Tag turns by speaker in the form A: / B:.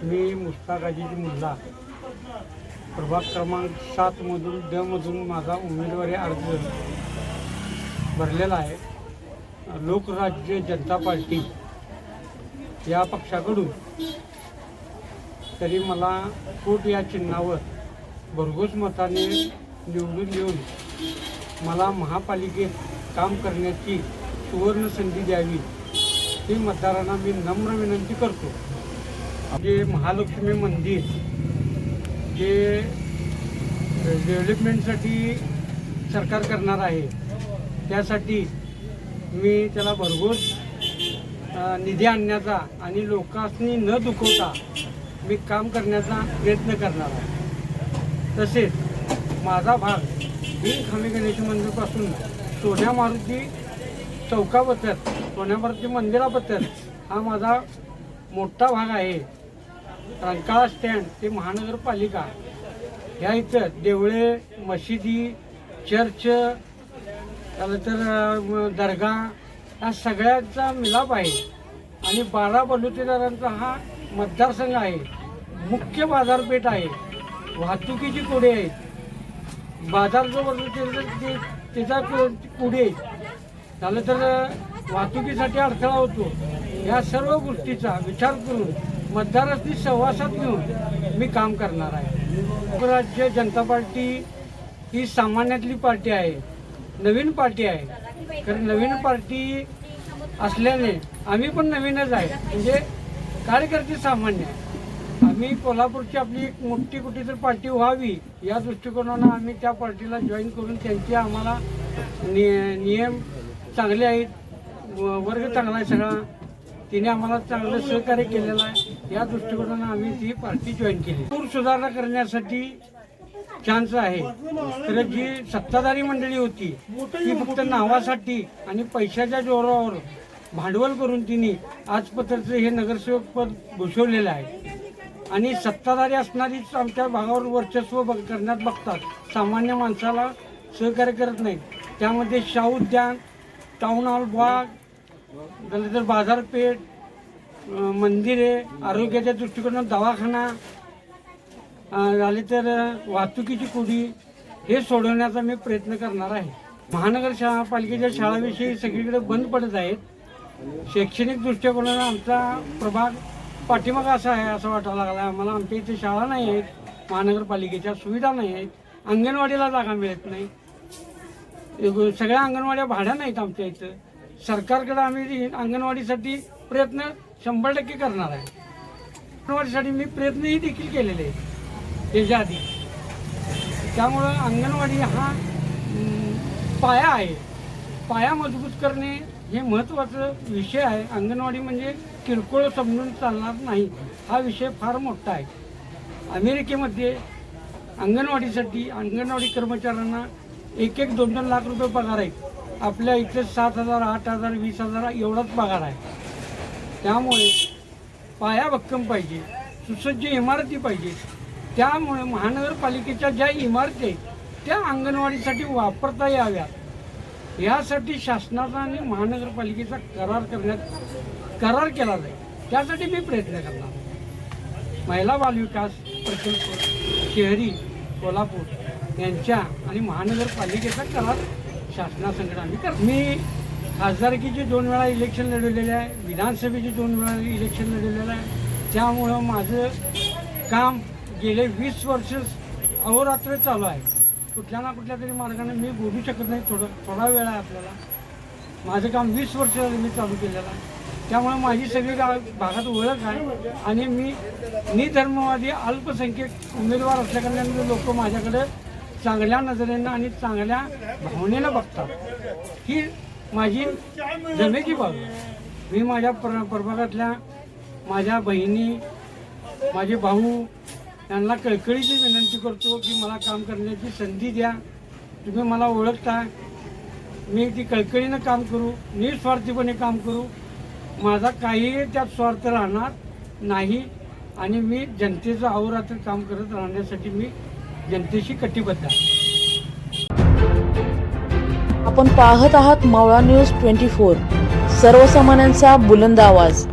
A: मी मुश्ताक अजीज मुल्ला प्रभाग क्रमांक 7 मधून मधून माझा उमेदवारी अर्ज भरलेला आहे. लोकराज्य जनता पार्टी या पक्षाकडून तरी मला कोट या चिन्हावर भरघोस मताने निवडून देऊन मला महापालिकेत काम करण्याची सुवर्ण संधी द्यावी ही मतदारांना मी नम्र विनंती करतो. जे महालक्ष्मी मंदिर जे डेव्हलपमेंटसाठी सरकार करणार आहे त्यासाठी मी त्याला भरघोस निधी आणण्याचा आणि लोकांनी न दुखवता मी काम करण्याचा प्रयत्न करणार आहे. तसेच माझा भाग खामी गणेश मंदिरपासून सोन्या मारुती चौकाबद्दल सोन्या मारुती मंदिराबद्दल हा माझा मोठा भाग आहे. रंकाळा स्टँड ते महानगरपालिका ह्या इथं देवळे, मशिदी, चर्च, त्यानंतर दर्गा या सगळ्यांचा मिलाप आहे. आणि 12 बलुतेदारांचा हा मतदारसंघ आहे. मुख्य बाजारपेठ आहे. वाहतुकीची कोडे आहेत. बाजार जो भरतो त्याचा कोडे आहेत. झालं तर वाहतुकीसाठी अडथळा होतो. या सर्व गोष्टीचा विचार करून मतदारांनी सहवासात घेऊन मी काम करणार आहे. लोकराज्य जनता पार्टी ही सामान्यातली पार्टी आहे, नवीन पार्टी आहे. कारण नवीन पार्टी असल्याने आम्ही पण नवीनच आहे. म्हणजे कार्यकर्ते सामान्य आहे. आम्ही कोल्हापूरची आपली एक मोठी कुठेतरी पार्टी व्हावी या दृष्टिकोनानं आम्ही त्या पार्टीला जॉईन करून त्यांचे आम्हाला नियम चांगले आहेत, वर्ग चांगला आहे सगळा. तिने आम्हाला चांगलं सहकार्य केलेलं आहे. या दृष्टिकोनानं आम्ही ती पार्टी जॉईन केली. पूर सुधारणा करण्यासाठी चान्स आहे. तर जी सत्ताधारी मंडळी होती ती फक्त नावासाठी आणि पैशाच्या जोरावर भांडवल करून तिने आजपर्यंत हे नगरसेवक पद भूषवलेलं आहे. आणि सत्ताधारी असणारीच आमच्या भागावर वर्चस्व करण्यात बघतात, सामान्य माणसाला सहकार्य करत नाहीत. त्यामध्ये शाहू उद्यान, टाऊन हॉल भाग, झालं तर बाजारपेठ, मंदिरे, आरोग्याच्या दृष्टिकोनातून दवाखाना, झाले तर वाहतुकीची कोडी हे सोडवण्याचा मी प्रयत्न करणार आहे. महानगरपालिकेच्या शाळाविषयी सगळीकडे बंद पडत आहेत. शैक्षणिक दृष्टिकोनानं आमचा प्रभाग पाठीमागा असा आहे असं वाटायला लागला आहे आम्हाला. आमच्या इथे शाळा नाही आहेत, महानगरपालिकेच्या सुविधा नाही आहेत, अंगणवाडीला जागा मिळत नाही, सगळ्या अंगणवाड्या भाड्या नाहीत आमच्या इथं. सरकारकडे आम्ही अंगणवाडीसाठी प्रयत्न 100% करणार आहे. अंगणवाडीसाठी मी प्रयत्नही देखील केलेले आहेत त्याच्या आधी. त्यामुळं अंगणवाडी हा पाया आहे. पाया मजबूत करणे हे महत्त्वाचा विषय आहे. अंगणवाडी म्हणजे किरकोळ समजून चालणार नाही, हा विषय फार मोठा आहे. अमेरिकेमध्ये अंगणवाडीसाठी अंगणवाडी कर्मचाऱ्यांना 1-2 लाख रुपये पगार आहे. आपल्या इथे 7,000, 8,000, 20,000 एवढाच पगार आहे. त्यामुळे पाया भक्कम पाहिजे, सुसज्ज इमारती पाहिजे. त्यामुळे महानगरपालिकेच्या ज्या इमारती आहेत त्या अंगणवाडीसाठी वापरता याव्यात यासाठी शासनाचा आणि महानगरपालिकेचा करार केला जाईल. त्यासाठी मी प्रयत्न करणार. महिला बालविकास प्रकल्प शहरी कोल्हापूर यांच्या आणि महानगरपालिकेचा करार शासनासंगत आम्ही करतो. मी खासदारकीचे 2 वेळा इलेक्शन लढवलेले आहे, विधानसभेचे 2 वेळा इलेक्शन लढवलेलं आहे. त्यामुळं माझं काम गेले 20 वर्ष अहोरात्र चालू आहे. कुठल्या ना कुठल्या तरी मार्गाने मी बोलू शकत नाही. थोडा वेळ आहे आपल्याला. माझं काम 20 वर्ष मी चालू केलेलं आहे. त्यामुळे माझी सगळी भागात ओळख आहे. आणि मी निधर्मवादी अल्पसंख्याक उमेदवार असल्याकारणाने लोक माझ्याकडे चांगल्या नजरेनं आणि चांगल्या भावनेनं बघतात. ही माझी जमेची बाब. मी माझ्या प्रभागातल्या माझ्या बहिणी, माझे भाऊ यांना कळकळीची विनंती करतो की मला काम करण्याची संधी द्या. तुम्ही मला ओळखता, मी ती कळकळीनं काम करू, निस्वार्थीपणे काम करू. माझा काहीही त्यात स्वार्थ राहणार नाही. आणि मी जनतेचं अहोरात्र काम करत राहण्यासाठी मी जनतेशी कटिबद्ध आहे.
B: आपण पाहत आहात मावळा न्यूज 24, सर्वसामान्यांचा बुलंद आवाज.